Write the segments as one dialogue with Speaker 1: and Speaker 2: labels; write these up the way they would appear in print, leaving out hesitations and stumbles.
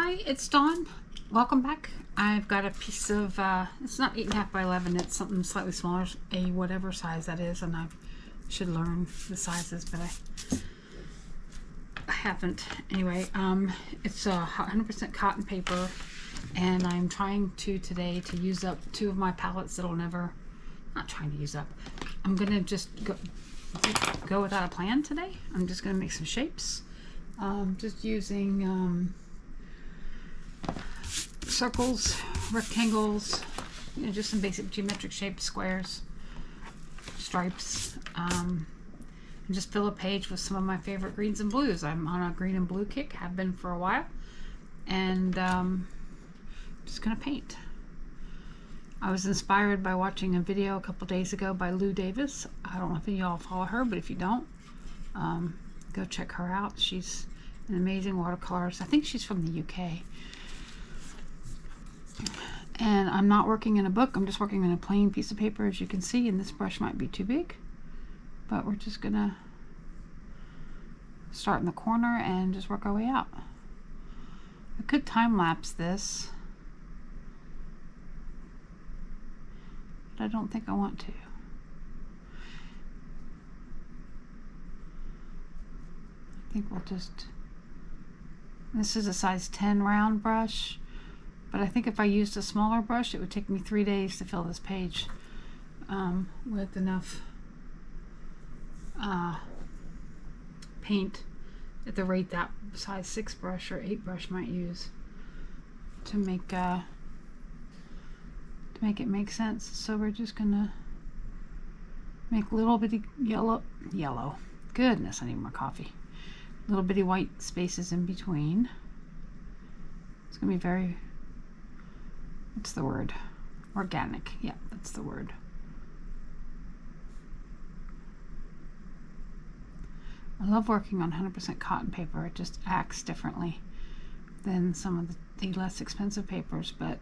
Speaker 1: Hi, it's Dawn. Welcome back. I've got a piece of, it's not 8.5 by 11, it's something slightly smaller, a whatever size that is, and I should learn the sizes, but I haven't. Anyway, it's 100% cotton paper, and I'm trying today to use up 2 of my palettes that'll never, not trying to use up. I'm gonna just go without a plan today. I'm just gonna make some shapes. Just using circles, rectangles, you know, just some basic geometric shaped squares, stripes, and just fill a page with some of my favorite greens and blues. I'm on a green and blue kick, have been for a while, and just gonna paint. I was inspired by watching a video a couple days ago by Lou Davis. I don't know if y'all follow her, but if you don't, go check her out. She's an amazing watercolorist. I think she's from the UK. And I'm not working in a book, I'm just working on a plain piece of paper, as you can see, and this brush might be too big, but we're just gonna start in the corner and just work our way out. I could time lapse this, but I don't think I want to. I think we'll just, this is a size 10 round brush, but I think if I used a smaller brush, it would take me 3 days to fill this page with enough paint at the rate that size 6 brush or 8 brush might use to make it make sense. So we're just gonna make little bitty yellow. Goodness, I need more coffee. Little bitty white spaces in between. It's gonna be very, what's the word? Organic. Yeah, that's the word. I love working on 100% cotton paper. It just acts differently than some of the less expensive papers, but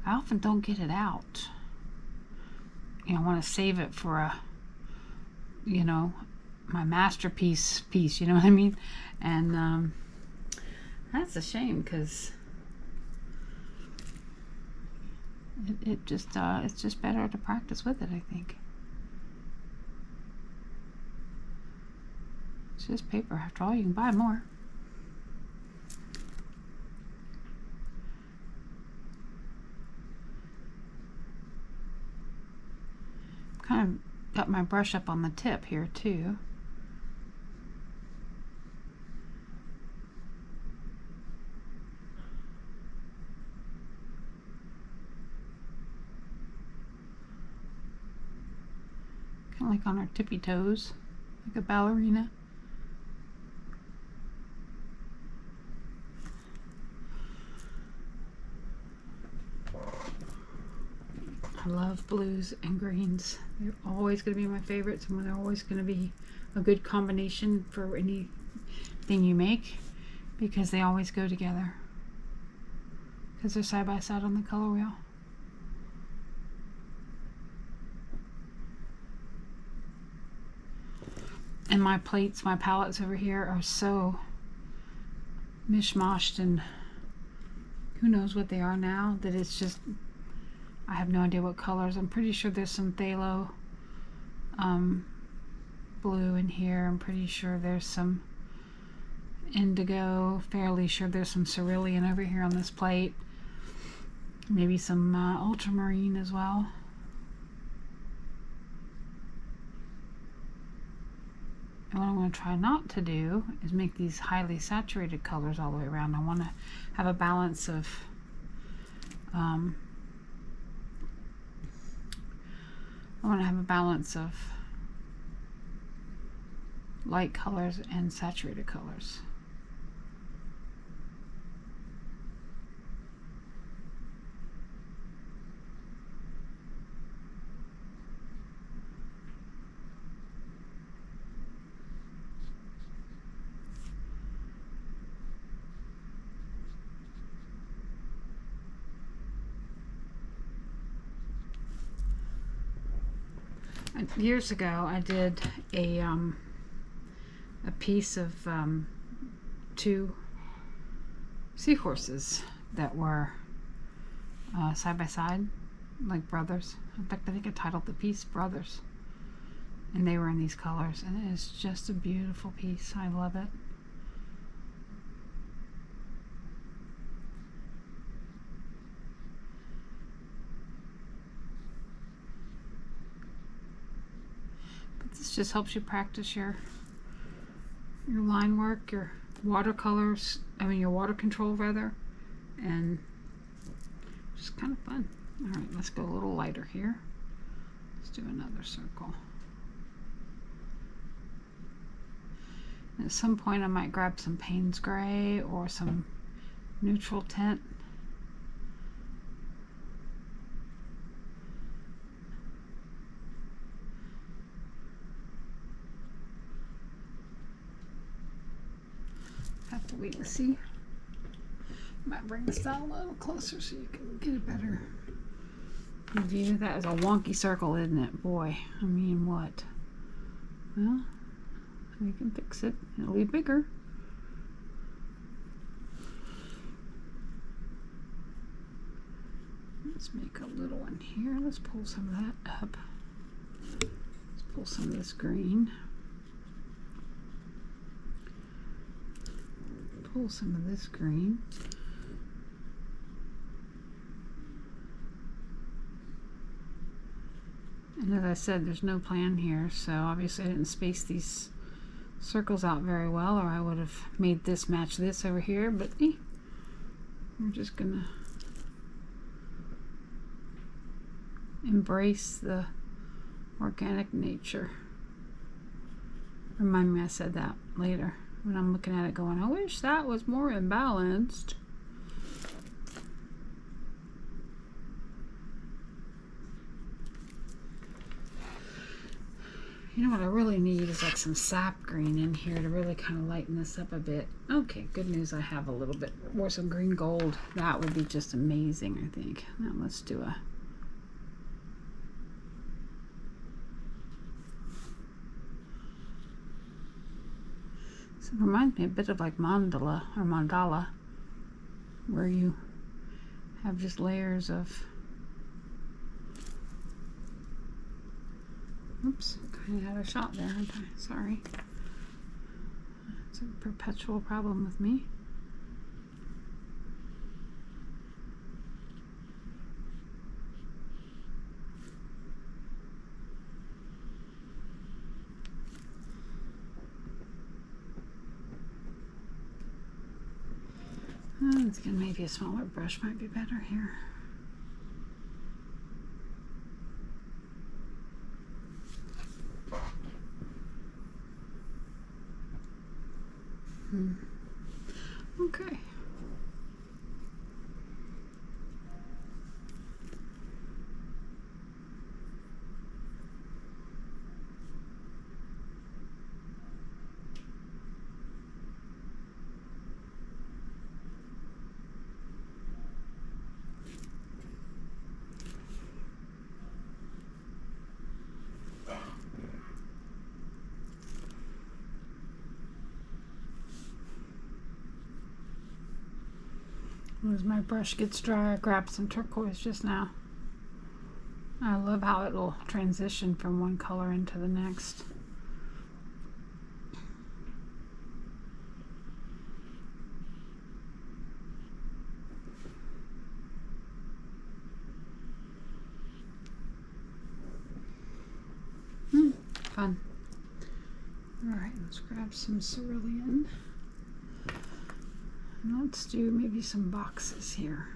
Speaker 1: I often don't get it out. You know, I want to save it for a, you know, my masterpiece piece, you know what I mean? And that's a shame, because it just it's just better to practice with it, I think. It's just paper after all. You can buy more. Kind of got my brush up on the tip here too. Kind of like on our tippy toes, like a ballerina. I love blues and greens. They're always going to be my favorites, and they're always going to be a good combination for anything you make, because they always go together, because they're side by side on the color wheel. And my plates, my palettes over here are so mishmashed, and who knows what they are now, that it's just, I have no idea what colors. I'm pretty sure there's some phthalo blue in here. I'm pretty sure there's some indigo. Fairly sure there's some cerulean over here on this plate. Maybe some ultramarine as well. And what I'm going to try not to do is make these highly saturated colors all the way around. I want to have a balance of light colors and saturated colors. Years ago, I did a piece of 2 seahorses that were side by side, like brothers. In fact, I think I titled the piece Brothers. And they were in these colors, and it is just a beautiful piece. I love it. But this just helps you practice your line work, your watercolors, your water control rather, and just kind of fun. All right, let's go a little lighter here. Let's do another circle. And at some point I might grab some Payne's Gray or some neutral tint. Have to wait and see. Might bring this down a little closer so you can get a better view. That is a wonky circle, isn't it? Boy, I mean, what? Well, we can fix it. It'll be bigger. Let's make a little one here. Let's pull some of that up. Let's pull some of this green. Pull some of this green. And as I said, there's no plan here, so obviously I didn't space these circles out very well, or I would have made this match this over here, but we're just gonna embrace the organic nature. Remind me I said that later when I'm looking at it going, I wish that was more imbalanced. You know what I really need is like some sap green in here to really kind of lighten this up a bit. Okay, good news, I have a little bit more, some green gold. That would be just amazing, I think. Now let's do a so it reminds me a bit of like mandala, where you have just layers of, oops, kind of had a shot there, aren't I? Sorry. It's a perpetual problem with me. I think maybe a smaller brush might be better here. Okay. As my brush gets dry, I grabbed some turquoise just now. I love how it will transition from one color into the next. Fun. Alright, let's grab some cerulean. And let's do maybe some boxes here.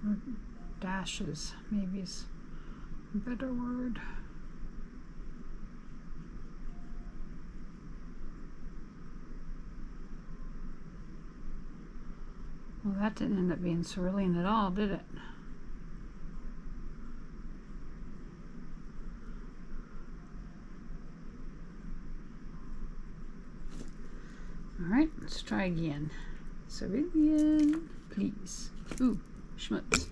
Speaker 1: Or dashes, maybe is a better word. Well, that didn't end up being cerulean at all, did it? Alright, let's try again. Cerulean, please. Ooh, schmutz.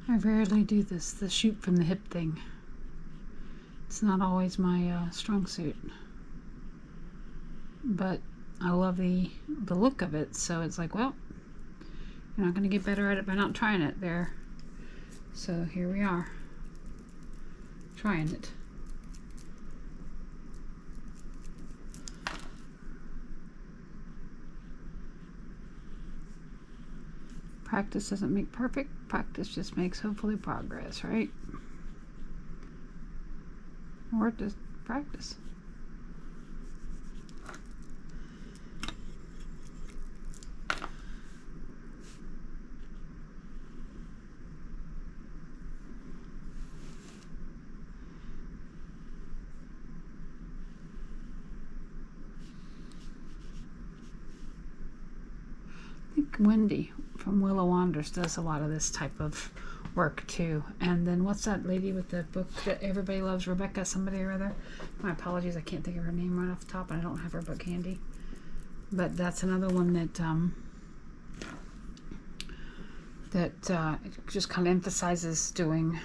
Speaker 1: I rarely do this, the shoot from the hip thing. It's not always my strong suit. But I love the look of it, so it's like, well, you're not going to get better at it by not trying it there. So here we are, trying it. Practice doesn't make perfect. Practice just makes hopefully progress, right? Or just practice. I think Wendy from Willow Wanders does a lot of this type of work too. And then what's that lady with the book that everybody loves, Rebecca somebody or other? My apologies, I can't think of her name right off the top, and I don't have her book handy. But that's another one that just kind of emphasizes doing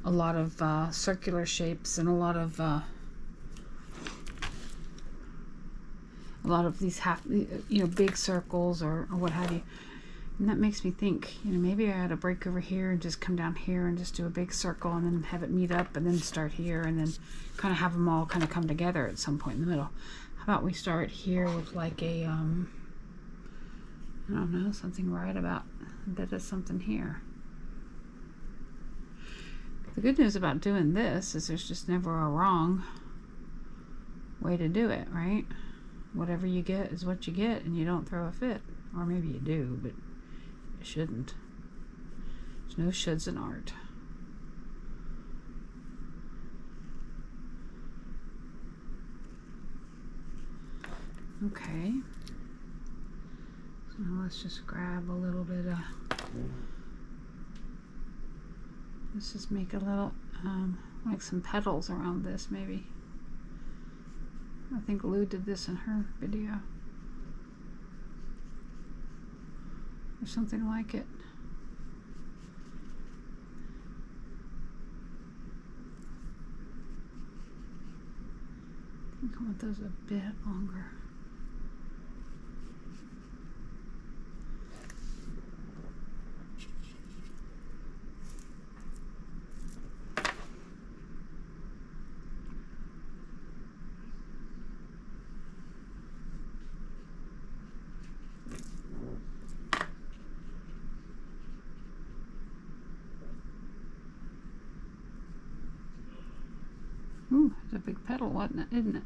Speaker 1: a lot of circular shapes and a lot of these half, big circles or what have you. And that makes me think, maybe I ought to break over here and just come down here and just do a big circle and then have it meet up and then start here and then kind of have them all kind of come together at some point in the middle. How about we start here with like a, I don't know, something right about a bit of something here. The good news about doing this is there's just never a wrong way to do it, right? Whatever you get is what you get, and you don't throw a fit. Or maybe you do, but you shouldn't. There's no shoulds in art. Okay. So now let's just grab a little bit of... Let's just make a little, like some petals around this, maybe. I think Lou did this in her video. Or something like it. I think I want those a bit longer. Ooh, it's a big petal, wasn't it? Isn't it?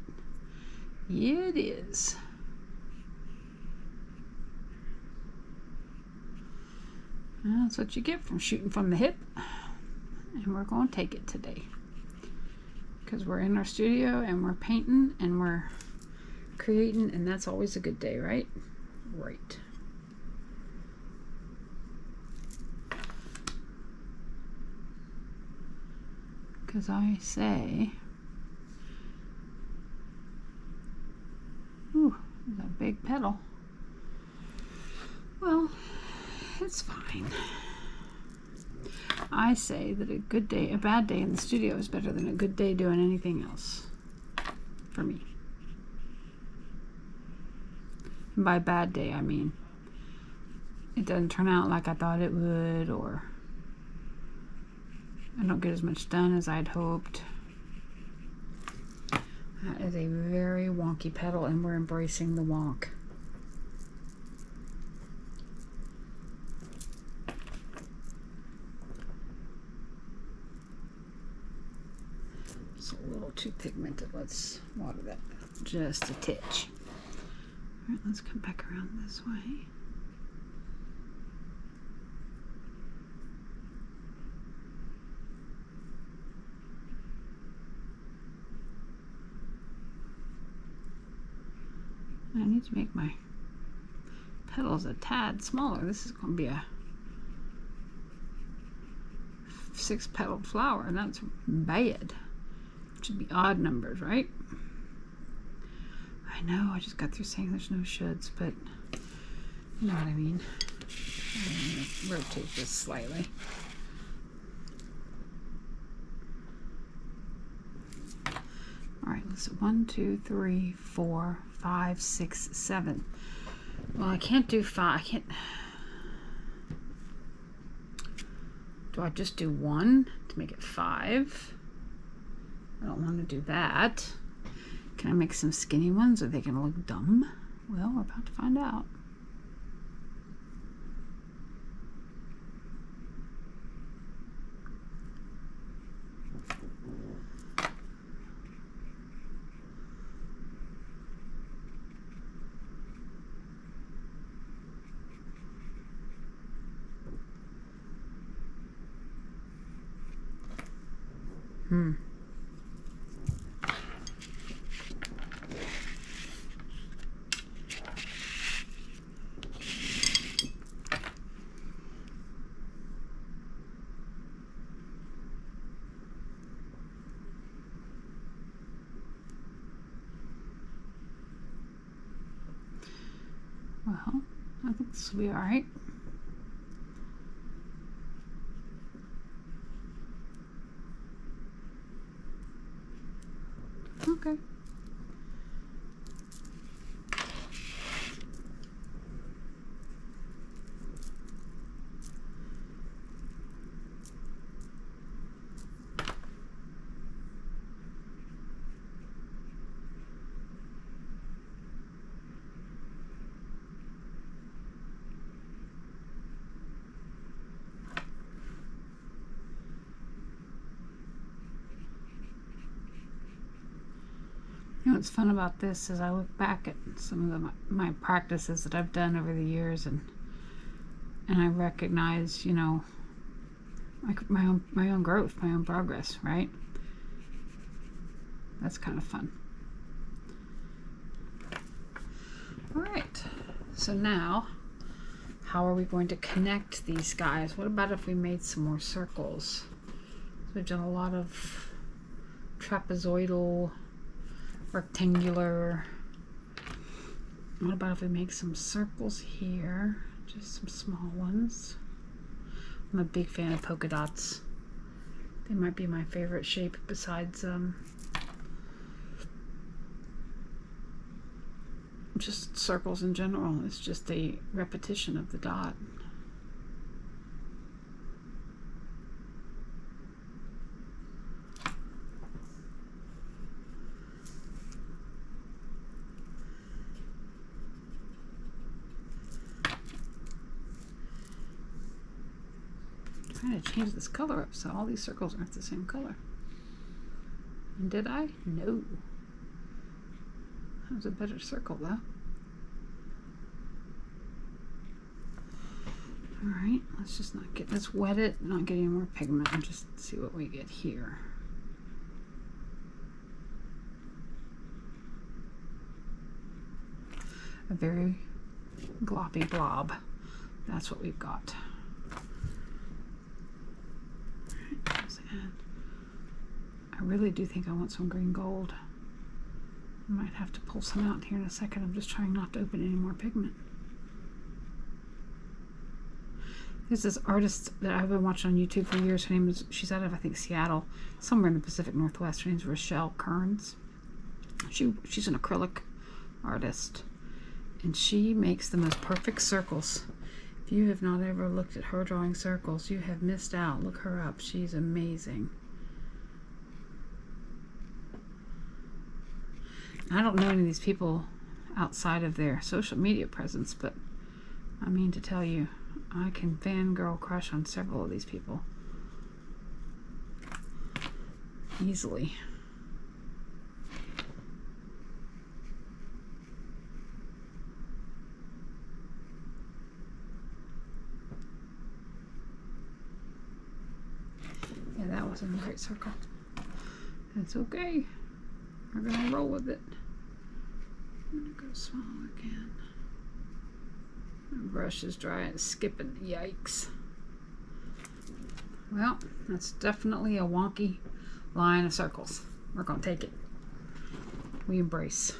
Speaker 1: Yeah, it is. Well, that's what you get from shooting from the hip. And we're going to take it today. Because we're in our studio and we're painting and we're creating, and that's always a good day, right? Right. Because I say... Ooh, there's a big petal. Well, it's fine. I say that a good day, a bad day in the studio is better than a good day doing anything else. For me. And by bad day, I mean it doesn't turn out like I thought it would, or I don't get as much done as I'd hoped. That is a very wonky petal, and we're embracing the wonk. It's a little too pigmented. Let's water that just a titch. All right, let's come back around this way. I need to make my petals a tad smaller. This is going to be a 6-petaled flower, and that's bad. It should be odd numbers, right? I know, I just got through saying there's no shoulds, but you know what I mean. I'm going to rotate this slightly. All right, let's see. 1, 2, 3, 4, 5, 6, 7. Well, I can't do 5. I can't. Do I just do 1 to make it 5? I don't want to do that. Can I make some skinny ones? Are they going to look dumb? Well, we're about to find out. Well, I think this will be all right. Okay. You know what's fun about this is I look back at some of my practices that I've done over the years, and I recognize, you know, my own growth, my own progress, right? That's kind of fun. All right, so now how are we going to connect these guys? What about if we made some more circles? So we've done a lot of trapezoidal, rectangular. What about if we make some circles here? Just some small ones. I'm a big fan of polka dots. They might be my favorite shape besides just circles in general. It's just a repetition of the dot. Trying to change this color up so all these circles aren't the same color. And did I? No. That was a better circle though. Alright, let's wet it, not get any more pigment, and just see what we get here. A very gloppy blob. That's what we've got. I really do think I want some green gold. I might have to pull some out here in a second. I'm just trying not to open any more pigment. There's this artist that I've been watching on YouTube for years. Her name is, she's out of, I think, Seattle, somewhere in the Pacific Northwest. Her name's Rochelle Kearns. She's an acrylic artist, and she makes the most perfect circles. If you have not ever looked at her drawing circles, you have missed out. Look her up. She's amazing. I don't know any of these people outside of their social media presence, but I mean to tell you, I can fangirl crush on several of these people easily. Yeah, that wasn't a great circle. It's okay. We're gonna roll with it. I'm gonna go small again. My brush is dry and skipping. Yikes. Well, that's definitely a wonky line of circles. We're gonna take it. We embrace.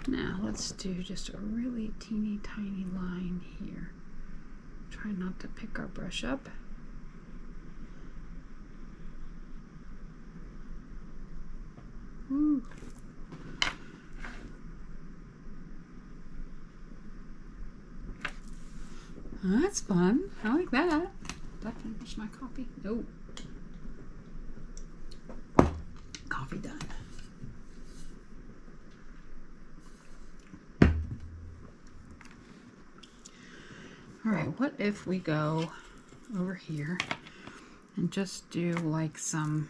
Speaker 1: Now let's do just a really teeny tiny line here. Try not to pick our brush up. Woo. Oh, that's fun. I like that. Did I finish my coffee? No. Coffee done. All right, what if we go over here and just do like some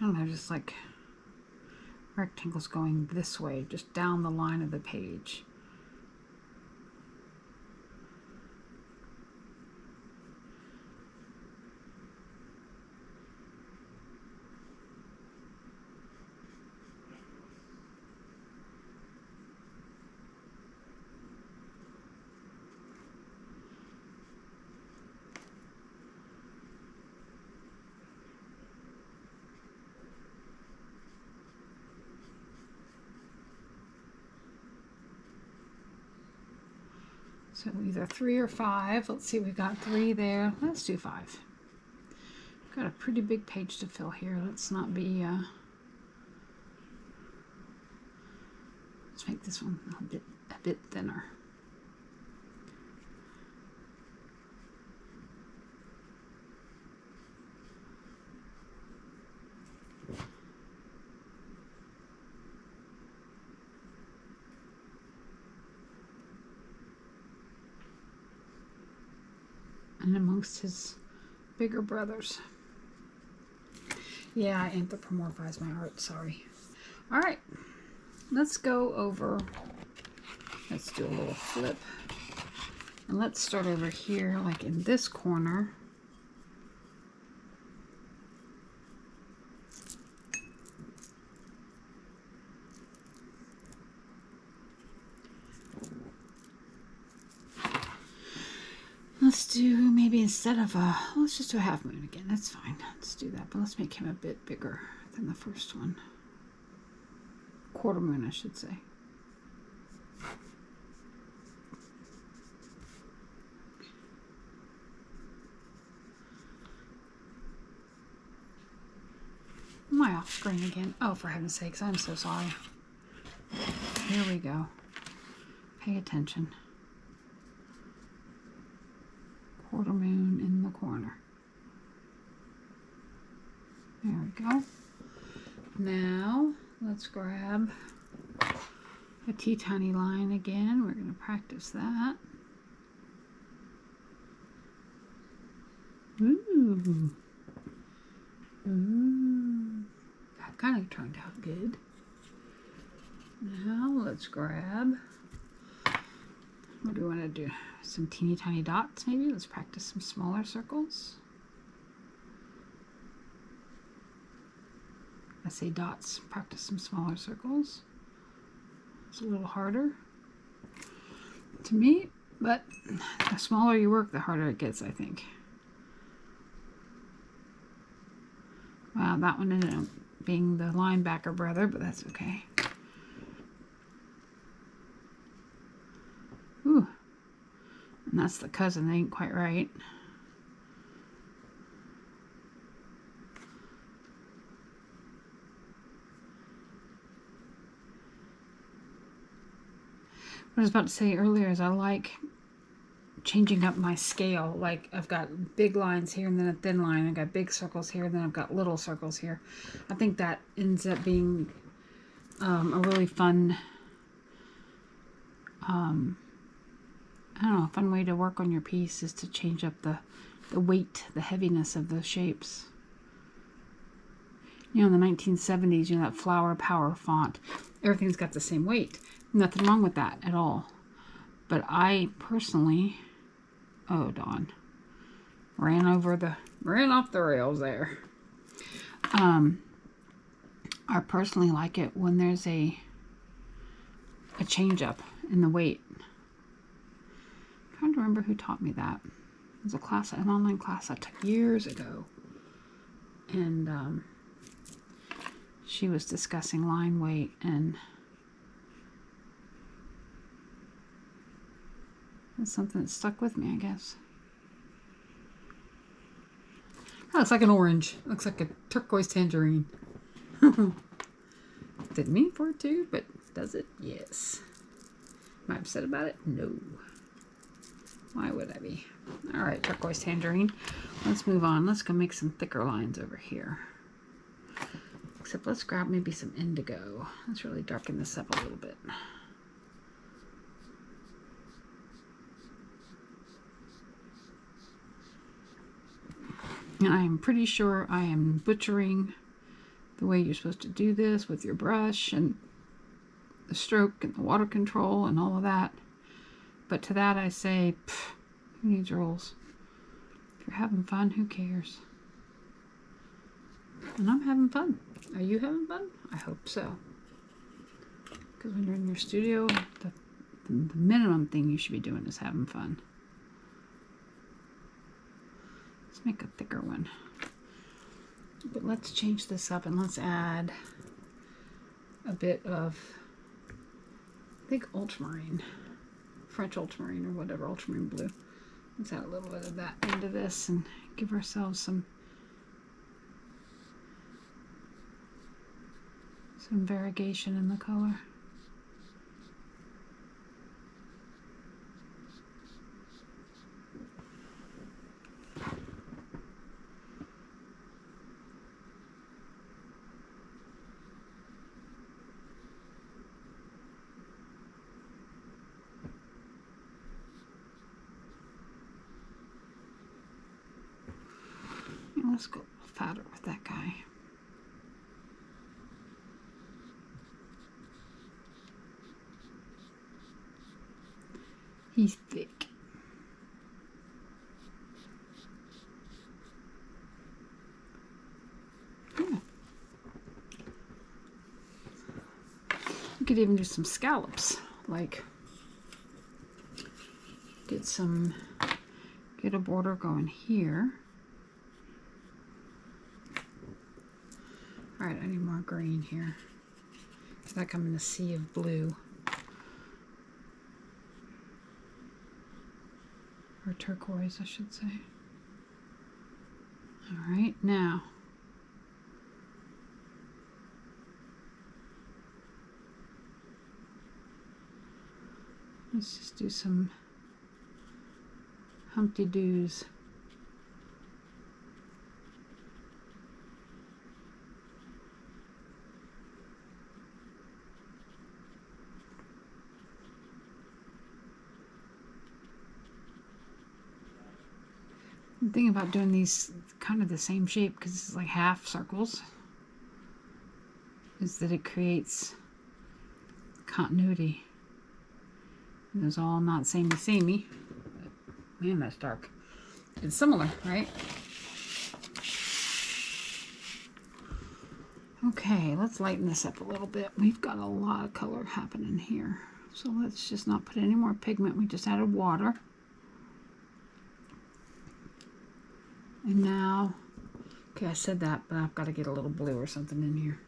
Speaker 1: I don't know, just like rectangles going this way, just down the line of the page. So either 3 or 5. Let's see, we've got 3 there. Let's do 5. Got a pretty big page to fill here. Let's not be, let's make this one a bit thinner. And amongst his bigger brothers. Yeah, I anthropomorphize my art, sorry. All right, let's go over, let's do a little flip. And let's start over here, like in this corner. Let's do maybe instead of a, let's just do a half moon again. That's fine. Let's do that, but let's make him a bit bigger than the first one. Quarter moon, I should say. Am I off screen again? Oh, for heaven's sakes, I'm so sorry. Here we go. Pay attention. Quarter moon in the corner. There we go. Now, let's grab a teeny line again. We're going to practice that. Ooh. Ooh. That kind of turned out good. Now, let's grab, what do we want to do? Some teeny tiny dots maybe? Let's practice some smaller circles. I say dots, practice some smaller circles. It's a little harder to me, but the smaller you work, the harder it gets, I think. Wow, that one ended up being the linebacker brother, but that's okay. Ooh. And that's the cousin, they ain't quite right. What I was about to say earlier is I like changing up my scale. Like I've got big lines here and then a thin line. I've got big circles here and then I've got little circles here. I think that ends up being a really fun, I don't know, a fun way to work on your piece is to change up the weight, the heaviness of those shapes. You know, in the 1970s, you know, that flower power font, everything's got the same weight. Nothing wrong with that at all. But I personally, oh Dawn, ran off the rails there. I personally like it when there's a change up in the weight. I'm trying to remember who taught me that. It was a class, an online class I took years ago. And she was discussing line weight, and that's something that stuck with me, I guess. That looks like an orange. It looks like a turquoise tangerine. Didn't mean for it to, but does it? Yes. Am I upset about it? No. Why would I be? Alright, turquoise tangerine. Let's move on. Let's go make some thicker lines over here. Except let's grab maybe some indigo. Let's really darken this up a little bit. And I am pretty sure I am butchering the way you're supposed to do this with your brush and the stroke and the water control and all of that. But to that I say, who needs rules? If you're having fun, who cares? And I'm having fun. Are you having fun? I hope so. Because when you're in your studio, the minimum thing you should be doing is having fun. Let's make a thicker one. But let's change this up and let's add a bit of, I think, ultramarine. French ultramarine or whatever, ultramarine blue. Let's add a little bit of that into this and give ourselves some variegation in the color. And let's go a little fatter with that guy. He's thick. Yeah. You could even do some scallops, like get a border going here. All right, I need more green here. It's like I'm in a sea of blue. Or turquoise, I should say. All right, now let's just do some Humpty Doos. The thing about doing these kind of the same shape, because this is like half circles, is that it creates continuity. And it's all not samey. Man, that's dark. It's similar, right? Okay, let's lighten this up a little bit. We've got a lot of color happening here. So let's just not put any more pigment. We just added water. And now, okay, I said that, but I've got to get a little blue or something in here.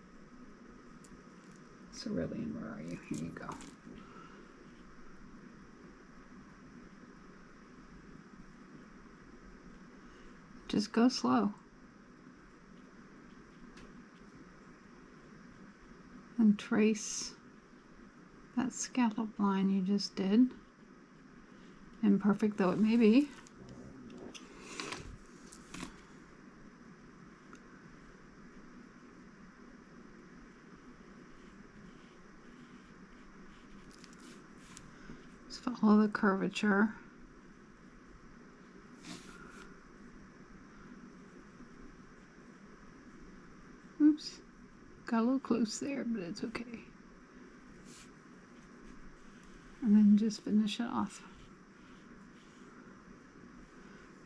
Speaker 1: Cerulean, where are you? Here you go. Just go slow. And trace that scallop line you just did. Imperfect though it may be. Just follow the curvature. Oops. Got a little close there, but it's okay. And then just finish it off.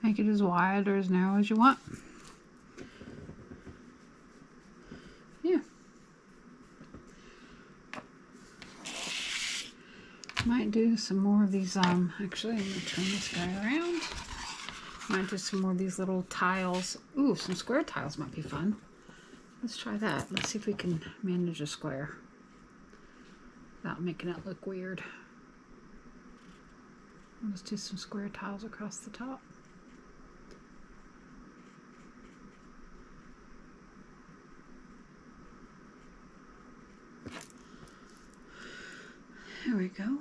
Speaker 1: Make it as wide or as narrow as you want. Yeah. Might do some more of these, actually I'm going to turn this guy around. Might do some more of these little tiles. Ooh, some square tiles might be fun. Let's try that. Let's see if we can manage a square without making it look weird. I'll just do some square tiles across the top. There we go.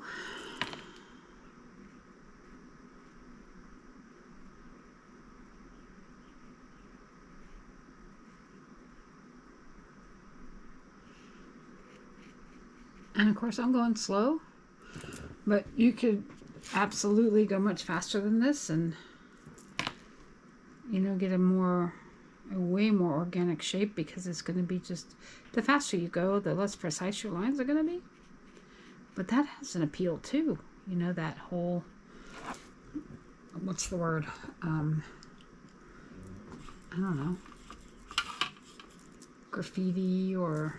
Speaker 1: And of course I'm going slow, but you could absolutely go much faster than this and, you know, get a way more organic shape, because it's going to be just, the faster you go, the less precise your lines are going to be. But that has an appeal too, you know, that whole, what's the word, I don't know, graffiti or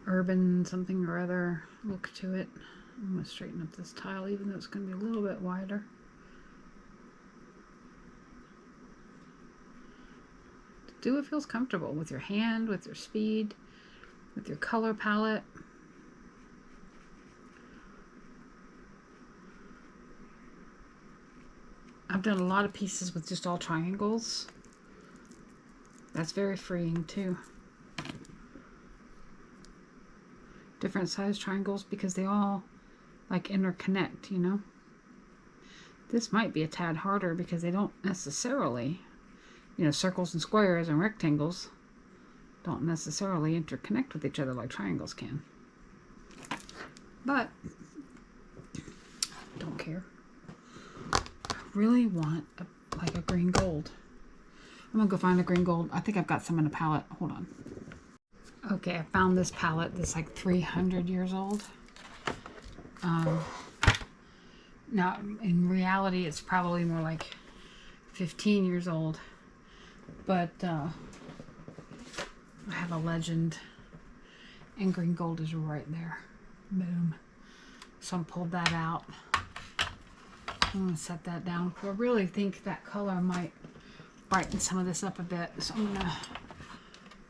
Speaker 1: urban something or other look to it. I'm going to straighten up this tile, even though it's going to be a little bit wider. Do what feels comfortable with your hand, with your speed, with your color palette. I've done a lot of pieces with just all triangles. That's very freeing too. Different size triangles, because they all like interconnect, you know. This might be a tad harder because they don't necessarily, you know, circles and squares and rectangles don't necessarily interconnect with each other like triangles can. But don't care. I really want like a green gold. I'm gonna go find a green gold. I think I've got some in a palette. Hold on. Okay, I found this palette that's like 300 years old. Now, in reality, it's probably more like 15 years old. But I have a legend, and green gold is right there. Boom. So I pulled that out. I'm going to set that down. I really think that color might brighten some of this up a bit. So I'm going to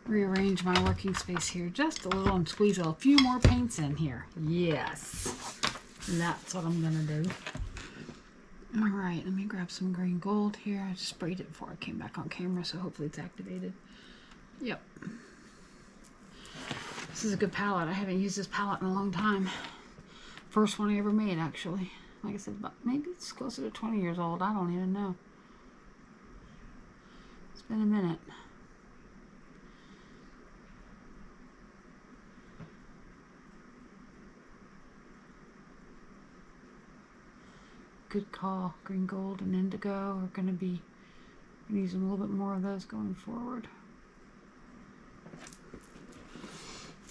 Speaker 1: rearrange my working space here just a little and squeeze a few more paints in here. Yes, that's what I'm gonna do. All right, let me grab some green gold here. I just sprayed it before I came back on camera, so hopefully it's activated. Yep, this is a good palette. I haven't used this palette in a long time. First one I ever made, actually. Like I said, but maybe it's closer to 20 years old. I don't even know. It's been a minute. Good call. Green gold and indigo are going to be using a little bit more of those going forward.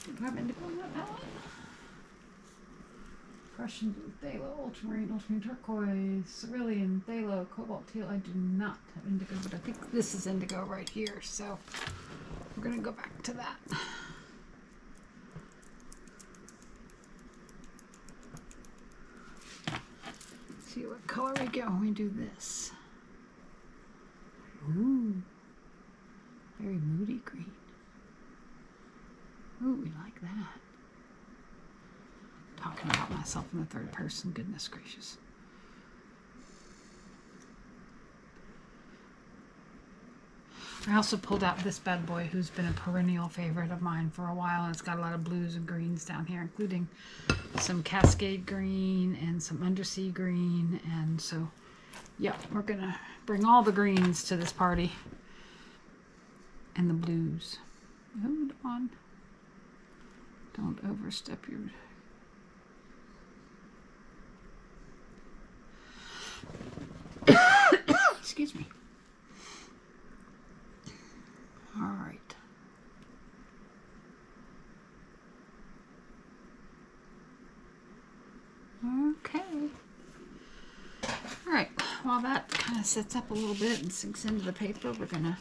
Speaker 1: Do I have indigo in that palette? Prussian phthalo, ultramarine turquoise, cerulean, phthalo, cobalt teal. I do not have indigo, but I think this is indigo right here, so we're going to go back to that. See what color we get when we do this. Ooh, very moody green. Ooh, we like that. Talking about myself in the third person, goodness gracious. I also pulled out this bad boy, who's been a perennial favorite of mine for a while, and it's got a lot of blues and greens down here, including some Cascade green and some undersea green. And so, yeah, we're gonna bring all the greens to this party, and the blues. Hold on, don't overstep your... Excuse me. All right. Okay. All right. While that kind of sets up a little bit and sinks into the paper, we're gonna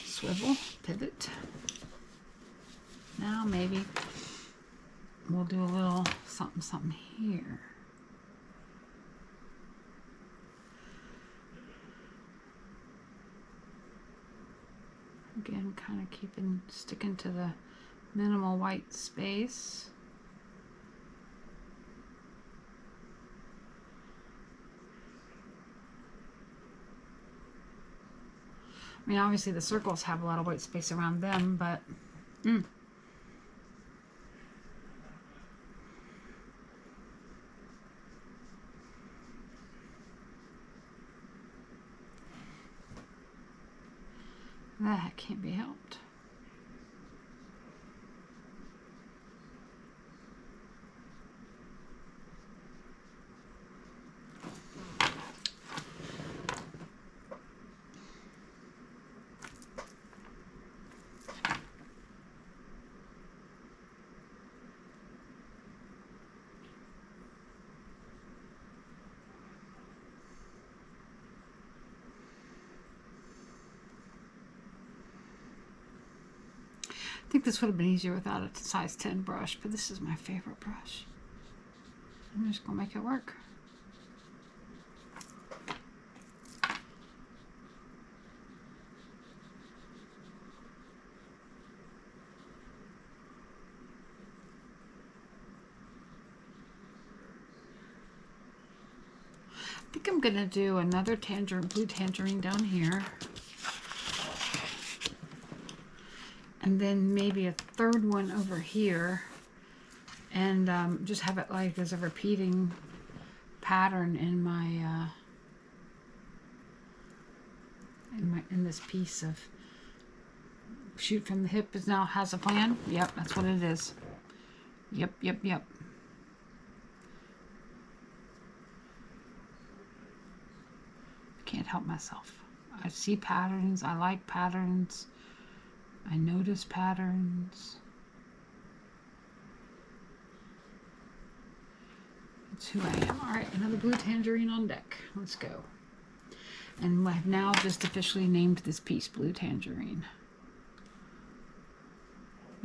Speaker 1: swivel, pivot. Now maybe we'll do a little something here. Again, kind of sticking to the minimal white space. I mean, obviously the circles have a lot of white space around them, but that can't be helped. I think this would have been easier without a size 10 brush, but this is my favorite brush. I'm just going to make it work. I think I'm going to do another blue tangerine down here. And then maybe a third one over here, and just have it like as a repeating pattern in my in this piece of Shoot from the Hip is now has a plan. Yep, that's what it is. Yep. Can't help myself. I see patterns. I like patterns. I notice patterns. It's who I am. All right, another blue tangerine on deck. Let's go. And I've now just officially named this piece Blue Tangerine.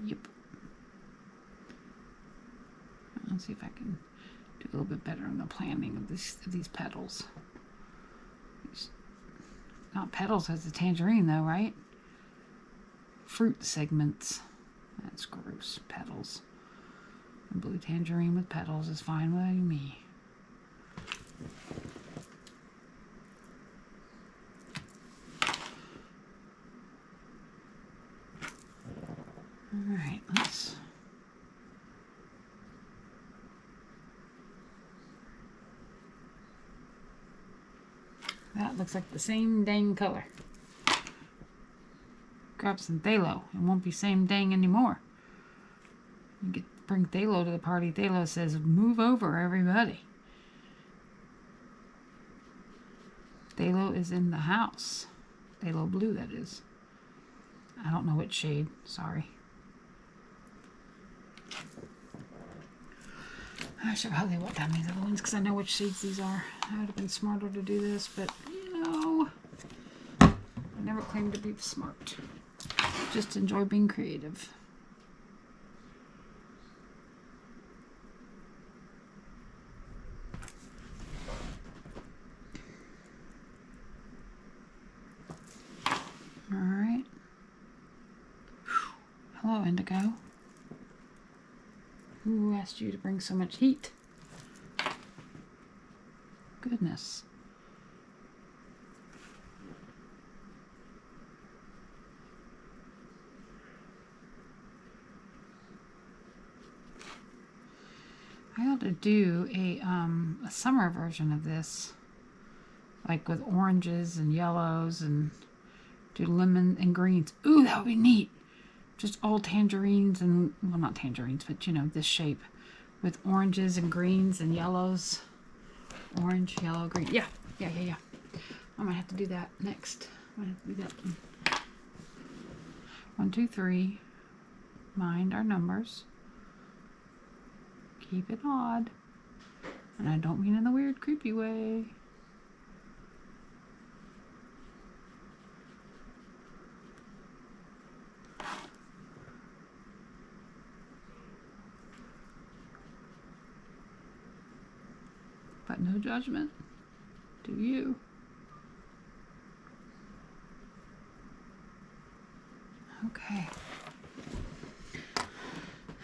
Speaker 1: Yep. Let's see if I can do a little bit better on the planning of these petals. Not petals as a tangerine though, right? Fruit segments. That's gross. Petals. A blue tangerine with petals is fine with me. Alright, let's... That looks like the same dang color. Grab some phthalo. It won't be same dang anymore. You bring phthalo to the party. Phthalo says, move over, everybody. Phthalo is in the house. Phthalo blue, that is. I don't know which shade. Sorry. I should probably look down these other ones because I know which shades these are. I would have been smarter to do this, but, you know, I never claimed to be smart. Just enjoy being creative. All right. Hello, Indigo. Who asked you to bring so much heat? Goodness. I ought to do a summer version of this, like with oranges and yellows, and do lemon and greens. Ooh, that would be neat. Just all tangerines and, well, not tangerines, but you know, this shape with oranges and greens and yellows. Orange, yellow, green. Yeah. I might have to do that next. I might have to do that one. 1, 2, 3. Mind our numbers. Keep it odd. And I don't mean in the weird, creepy way. But no judgment. Do you? Okay.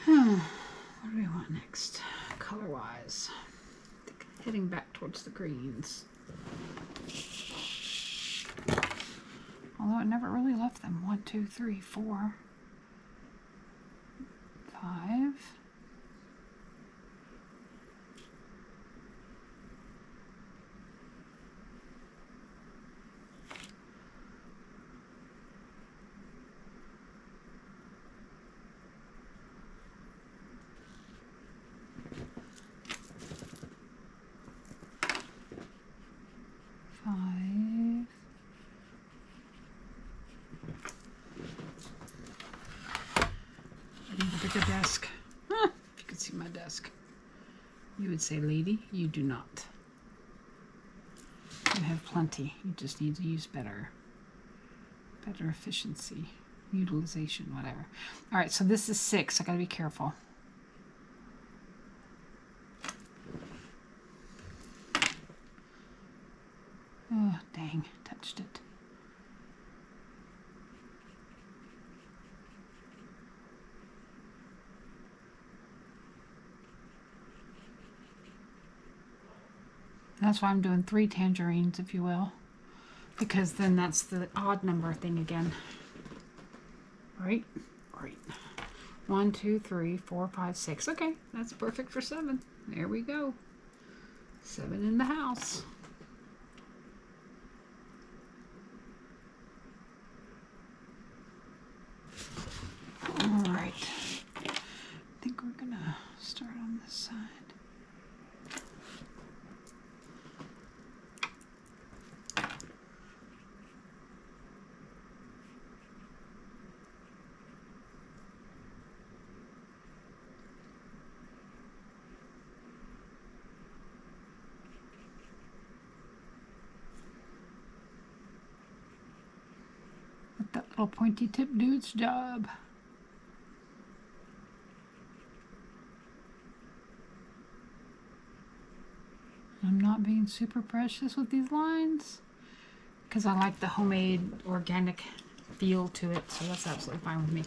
Speaker 1: What do we want next, color-wise? I think heading back towards the greens. Although it never really left them. 1, 2, 3, 4, 5. Bigger desk. If you could see my desk, you would say, lady, you do not. You have plenty. You just need to use better efficiency, utilization, whatever. All right, so this is 6. I gotta be careful. Oh, dang, touched it. That's why I'm doing 3 tangerines, if you will, because then that's the odd number thing again. Right? Right. 1, 2, 3, 4, 5, 6. Okay, that's perfect for 7. There we go. 7 in the house. All right. I think we're gonna start on this side. Let that little pointy tip do its job. I'm not being super precious with these lines because I like the homemade organic feel to it, so that's absolutely fine with me.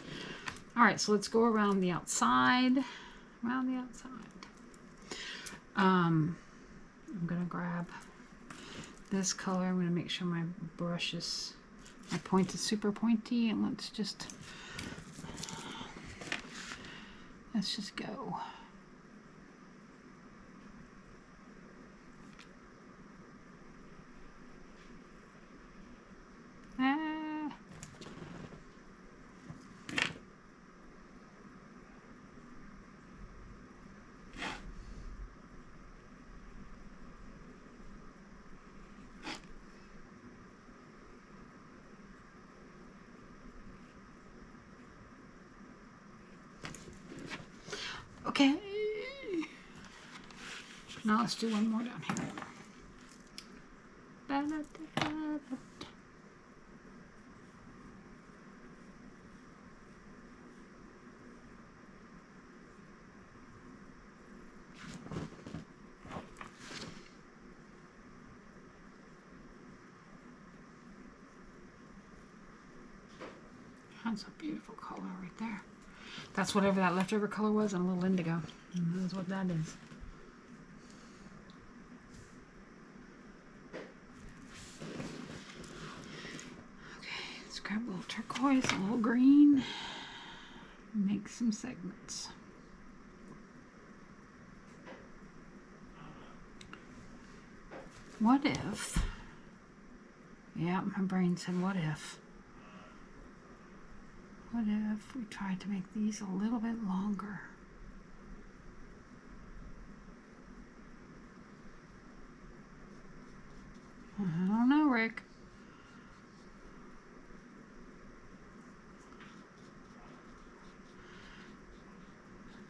Speaker 1: All right, so let's go around the outside. I'm gonna grab this color. I'm gonna make sure my brush is, my point is super pointy, and let's just go. Okay. Now let's do one more down here. That's a beautiful color right there. That's whatever that leftover color was in a little indigo. And that's what that is. Okay, let's grab a little turquoise, a little green, and make some segments. What if? Yeah, my brain said, what if? What if we tried to make these a little bit longer? I don't know, Rick.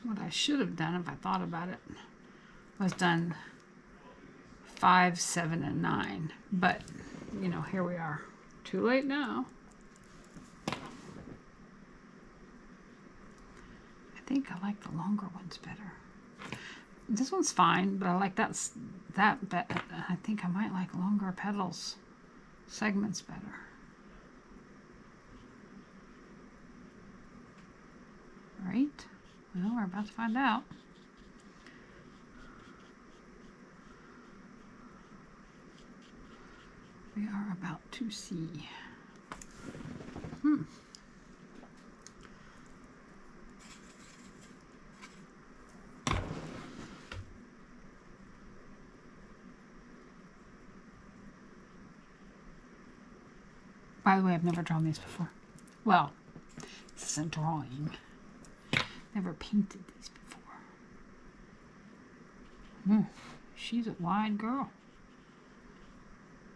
Speaker 1: What I should have done, if I thought about it, was done 5, 7, and 9. But, you know, here we are. Too late now. I think I like the longer ones better. This one's fine, but I like that better. I think I might like longer petals segments better. right? Well, we're about to find out. We are about to see. By the way, I've never drawn these before. Well, this is a drawing. Never painted these before. She's a wide girl.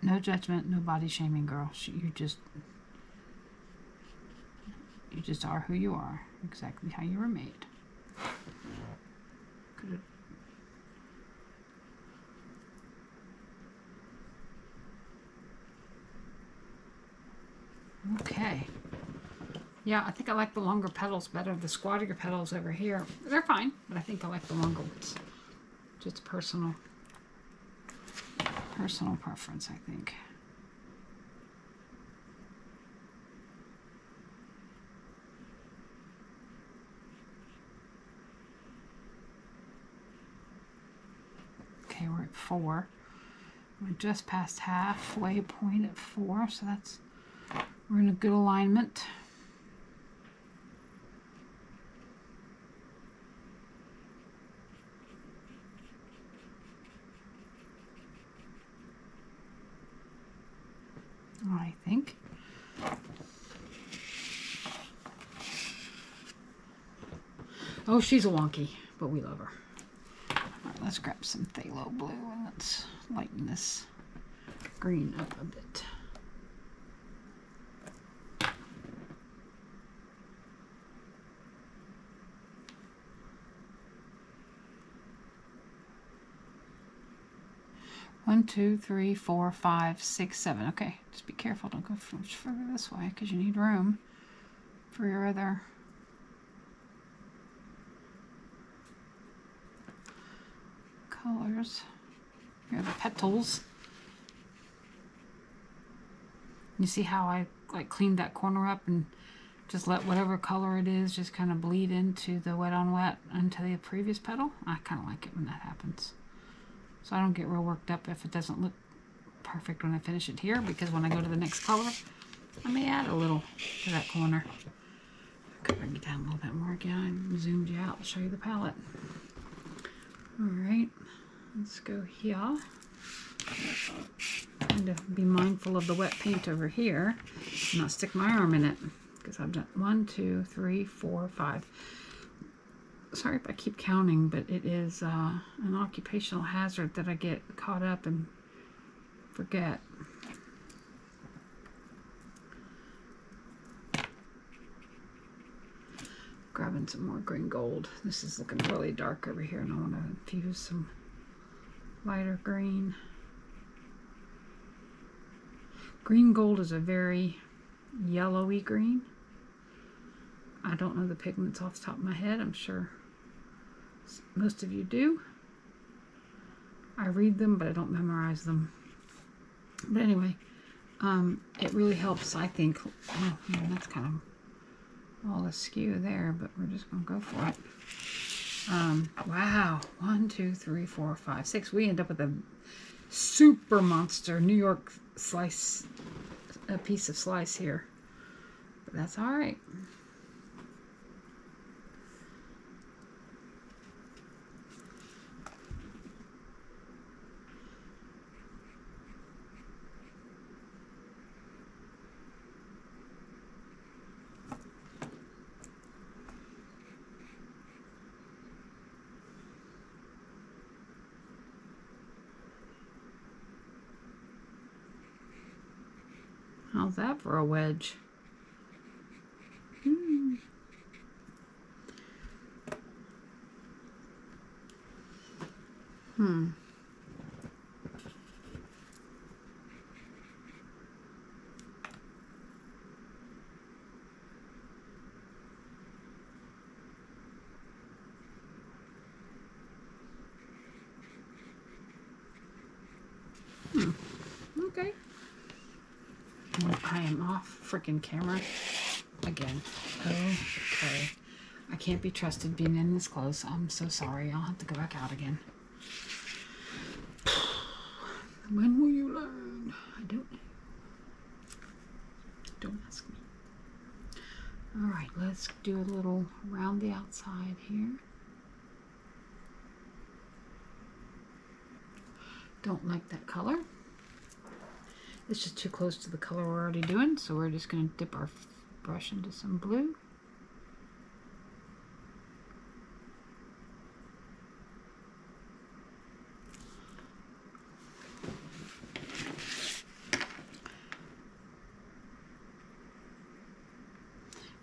Speaker 1: No judgment, no body shaming, girl. You just are who you are, exactly how you were made. Okay. Yeah, I think I like the longer petals better. The squattier petals over here, they're fine, but I think I like the longer ones. Just personal preference, I think. Okay, we're at 4. We're just past halfway point at 4, so we're in a good alignment. I think. Oh, she's a wonky, but we love her. All right, let's grab some phthalo blue and let's lighten this green up a bit. One, 2, 3, 4, 5, 6, 7. Okay, just be careful. Don't go much further this way because you need room for your other colors. Your other petals. You see how I like cleaned that corner up and just let whatever color it is just kind of bleed into the wet on wet into the previous petal? I kind of like it when that happens. So I don't get real worked up if it doesn't look perfect when I finish it here, because when I go to the next color, I may add a little to that corner. I could bring it down a little bit more again. I zoomed you out to show you the palette. All right, let's go here. And be mindful of the wet paint over here and not stick my arm in it, because I've done 1, 2, 3, 4, 5. Sorry if I keep counting, but it is an occupational hazard that I get caught up and forget. Grabbing some more green gold. This is looking really dark over here, and I want to infuse some lighter green. Green gold is a very yellowy green. I don't know the pigments off the top of my head. I'm sure most of you do. I read them, but I don't memorize them. But anyway, it really helps, I think. Oh, that's kind of all askew there, but we're just going to go for it. Wow. 1, 2, 3, 4, 5, 6. We end up with a super monster New York slice, a piece of slice here. But that's all right. How's that for a wedge? Okay. I am off freaking camera again. Okay. I can't be trusted being in this close. I'm so sorry. I'll have to go back out again. When will you learn? I don't know. Don't ask me. Alright, let's do a little around the outside here. Don't like that color. It's just too close to the color we're already doing, so we're just going to dip our brush into some blue.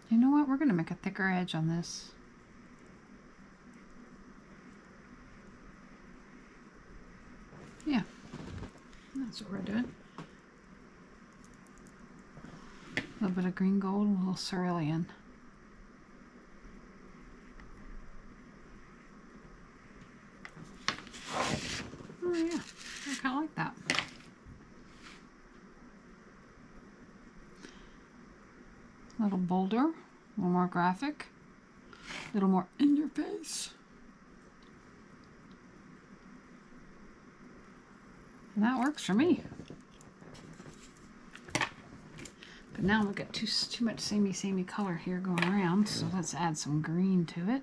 Speaker 1: You know what? We're going to make a thicker edge on this. Yeah, that's what we're doing. A little bit of green gold, a little cerulean. Oh yeah, I kind of like that. A little bolder, a little more graphic, a little more in your face. And that works for me. But now we've got too much samey color here going around, so let's add some green to it.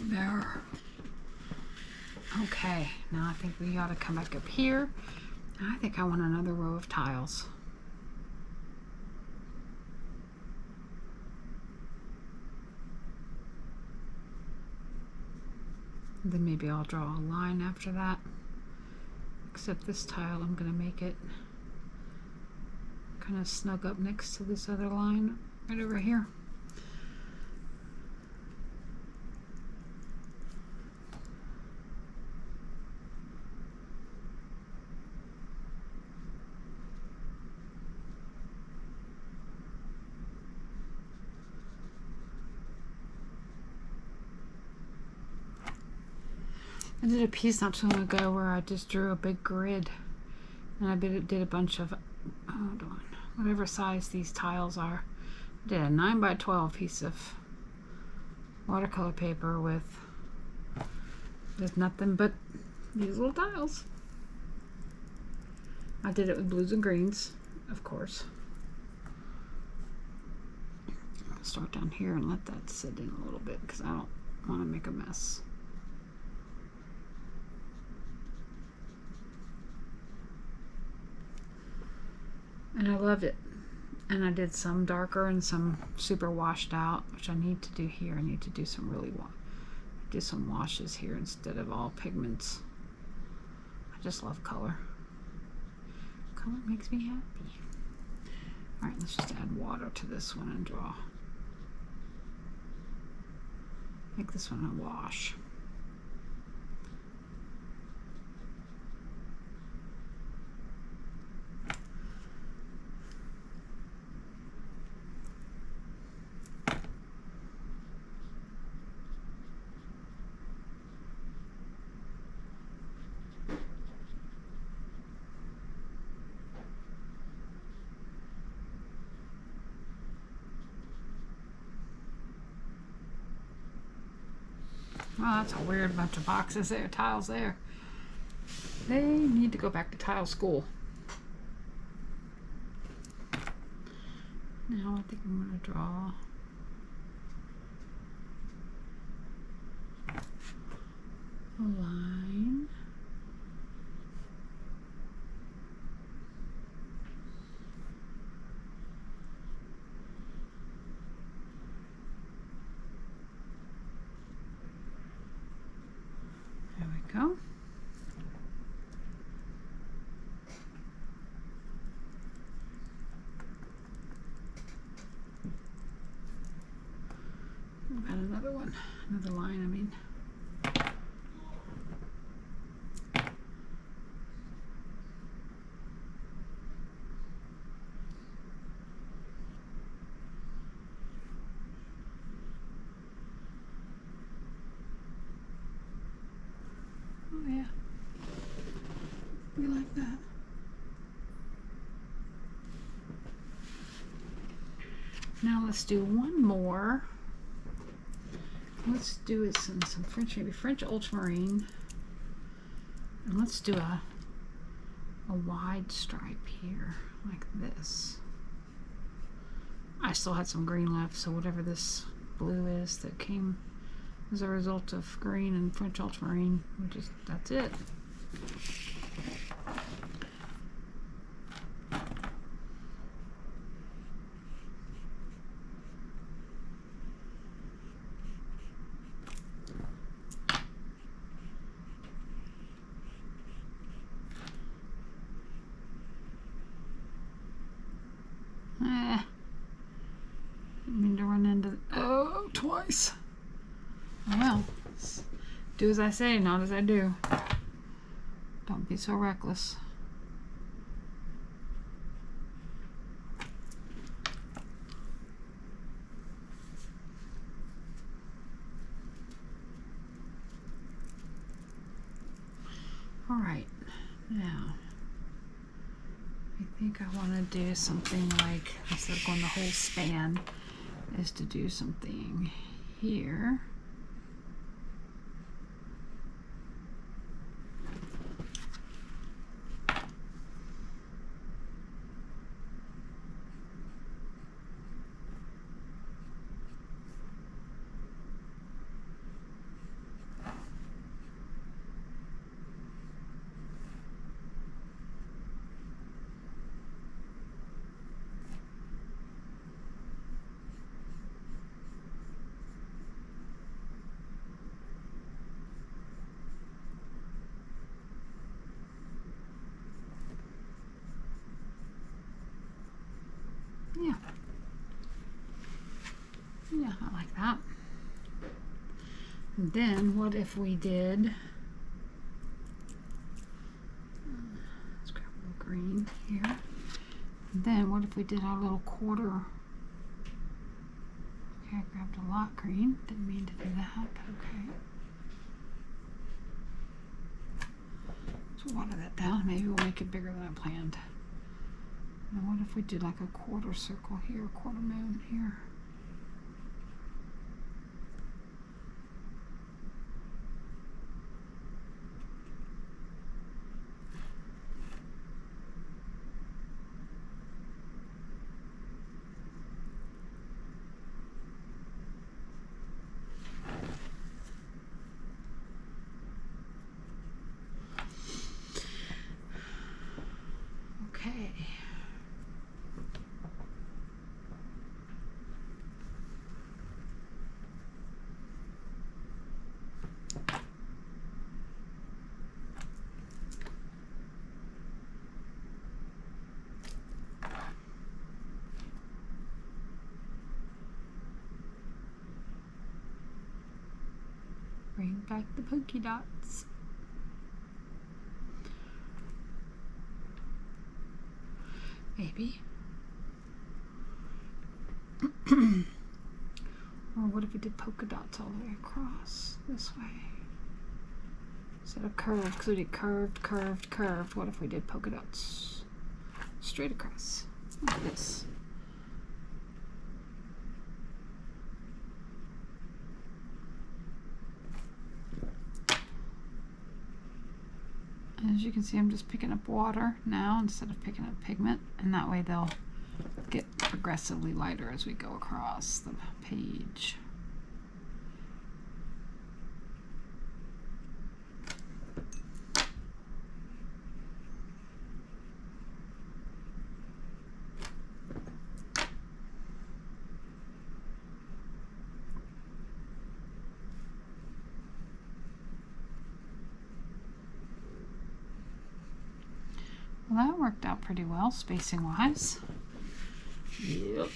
Speaker 1: There. Okay, now I think we ought to come back up here. I think I want another row of tiles. Then maybe I'll draw a line after that. Except this tile, I'm going to make it kind of snug up next to this other line right over here. I did a piece not too long ago where I just drew a big grid, and I did a bunch of, hold on, whatever size these tiles are. I did a 9x12 piece of watercolor paper with nothing but these little tiles. I did it with blues and greens, of course. I'll start down here and let that sit in a little bit because I don't want to make a mess. And I love it. And I did some darker and some super washed out, which I need to do here. I need to do some some washes here instead of all pigments. I just love color. Color makes me happy. All right, let's just add water to this one and draw. Make this one a wash. Oh, that's a weird bunch of boxes there, tiles there. They need to go back to tile school. Now I think I'm going to draw a line. There we go. Got another one, another line, I mean. yeah. We like that. Now let's do one more. Let's do it some French, maybe French ultramarine. And let's do a wide stripe here, like this. I still had some green left, so whatever this blue is that came as a result of green and French ultramarine, that's it. Didn't mean to run into twice. Well, do as I say, not as I do. Don't be so reckless. All right, now I think I want to do something like, instead of going the whole span, is to do something here. Yeah. Yeah, I like that. And then what if we did, let's grab a little green here. And then what if we did our little quarter? Okay, I grabbed a lot green. Didn't mean to do that, but okay. Let's water that down. Maybe we'll make it bigger than I planned. And what if we do like a quarter circle here, quarter moon here? Okay. Bring back the polka dots. Maybe. Or what if we did polka dots all the way across this way? Instead of curved, because we did curved, curved, curved. What if we did polka dots straight across, like this? As you can see, I'm just picking up water now instead of picking up pigment, and that way they'll get progressively lighter as we go across the page. Well, that worked out pretty well, spacing wise. Yep.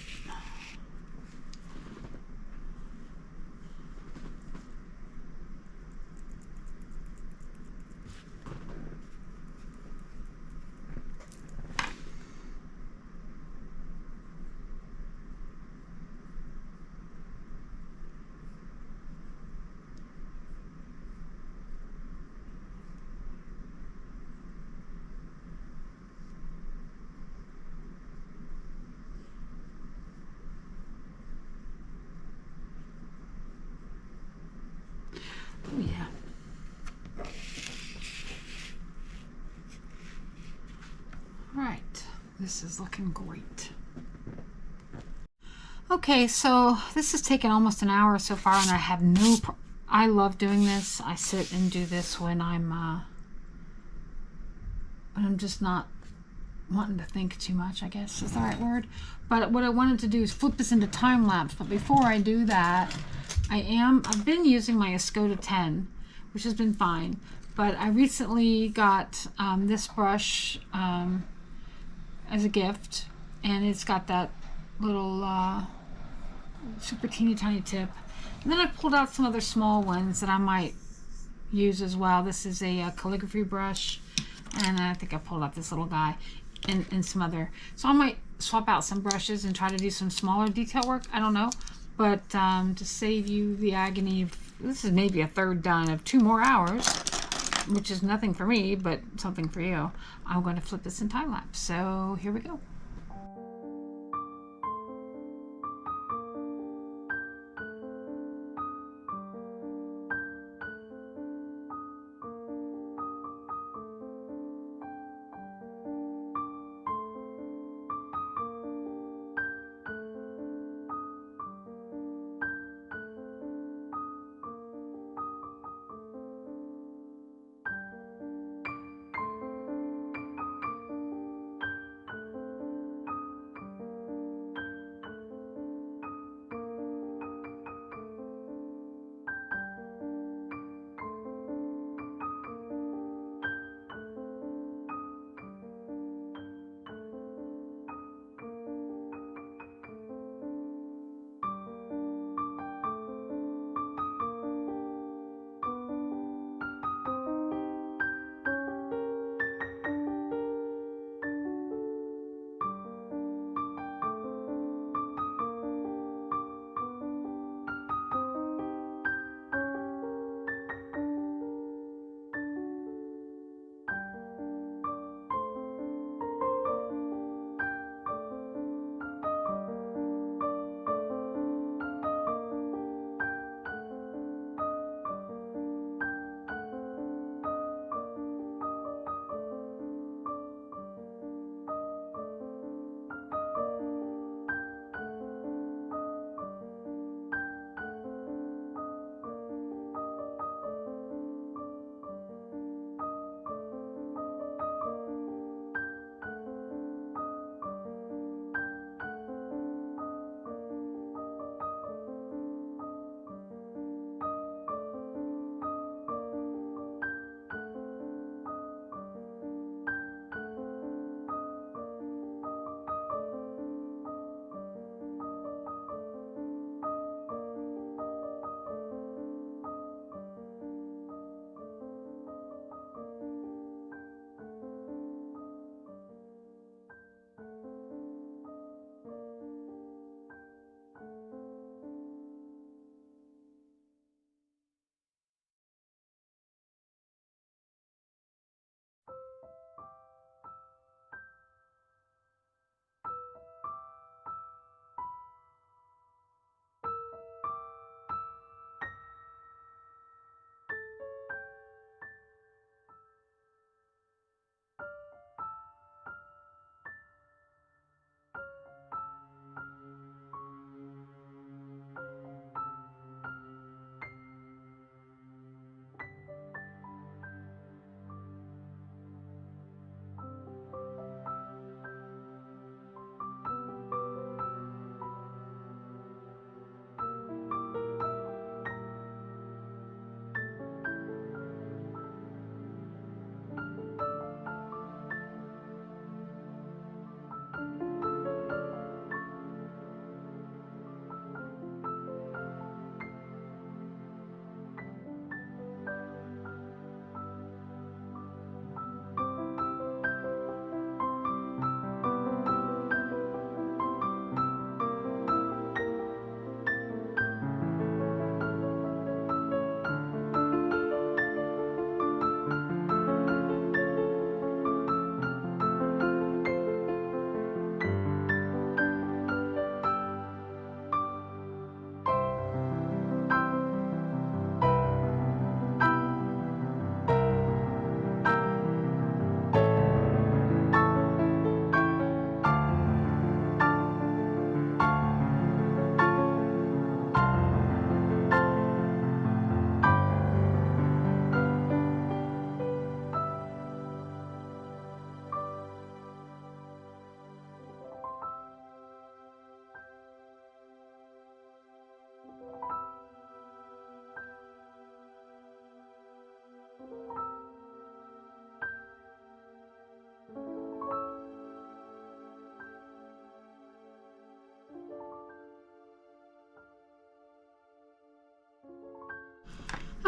Speaker 1: This is looking great. Okay, so this has taken almost an hour so far, and I have I love doing this. I sit and do this when I'm just not wanting to think too much, I guess is the right word. But what I wanted to do is flip this into time lapse. But before I do that, I've been using my Escoda 10, which has been fine. But I recently got this brush as a gift, and it's got that little super teeny tiny tip. And then I pulled out some other small ones that I might use as well. This is a calligraphy brush, and I think I pulled out this little guy and some other. So I might swap out some brushes and try to do some smaller detail work. I don't know. But to save you the agony of, this is maybe a third done of 2 more hours, which is nothing for me, but something for you. I'm going to flip this in time lapse. So here we go.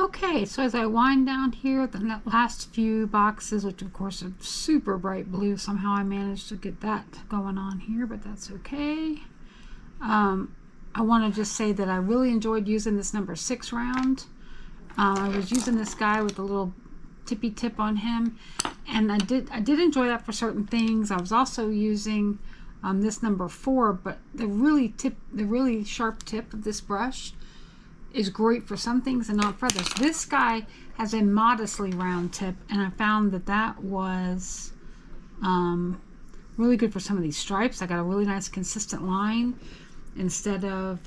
Speaker 1: Okay, so as I wind down here, the last few boxes, which of course are super bright blue, somehow I managed to get that going on here, but that's okay. I want to just say that I really enjoyed using this number 6 round. I was using this guy with a little tippy tip on him, and I did enjoy that for certain things. I was also using this number 4, but the really sharp tip of this brush is great for some things and not for others. This guy has a modestly round tip, and I found that was really good for some of these stripes. I got a really nice consistent line instead of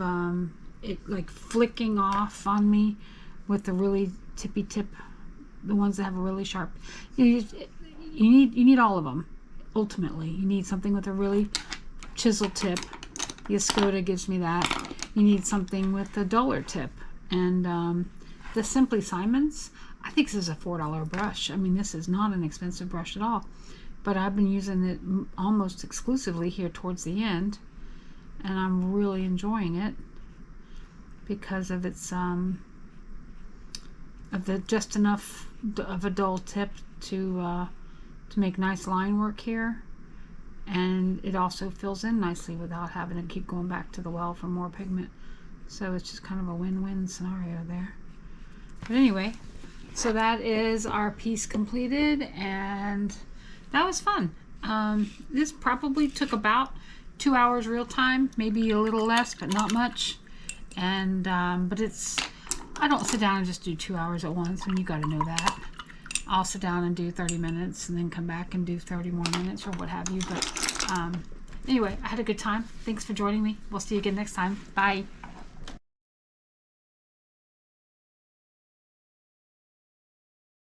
Speaker 1: it like flicking off on me with the really tippy tip, the ones that have a really sharp. You need all of them. Ultimately, you need something with a really chisel tip. The Escoda gives me that. You need something with a duller tip. And the Simply Simons, I think this is a $4 brush. I mean, this is not an expensive brush at all, but I've been using it almost exclusively here towards the end, and I'm really enjoying it because of its of the just enough of a dull tip to make nice line work here, and it also fills in nicely without having to keep going back to the well for more pigment. So it's just kind of a win-win scenario there. But anyway, so that is our piece completed, and that was fun. This probably took about 2 hours real time, maybe a little less, but not much. And but I don't sit down and just do 2 hours at once, and you got to know that. I'll sit down and do 30 minutes and then come back and do 30 more minutes or what have you. But anyway, I had a good time. Thanks for joining me. We'll see you again next time. Bye.